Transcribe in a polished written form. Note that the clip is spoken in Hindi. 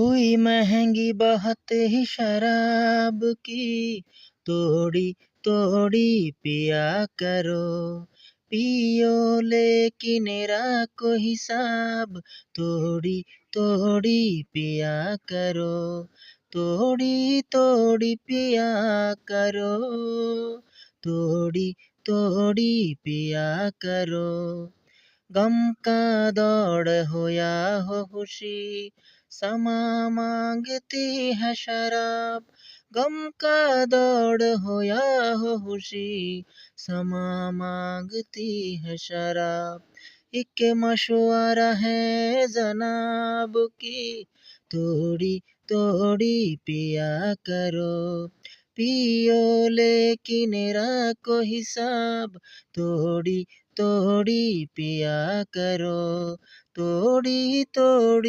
हुई महंगी बहुत ही शराब की, तोड़ी तोड़ी पिया करो। पियो लेकिन राखो हिसाब, तोड़ी तोड़ी पिया करो। तोड़ी तोड़ी पिया करो, तोड़ी तोड़ी पिया करो। गम का दौड़ हो या हो खुशी, समा मांगती है शराब। गम का दौड़ हो या हो खुशी, समा मांगती है शराब। एक मशवरा है जनाब की, तोड़ी तोड़ी पिया करो। पियो लेकिन रखो हिसाब, तोड़ी तोड़ी पिया करो। तोड़ी तोड़ी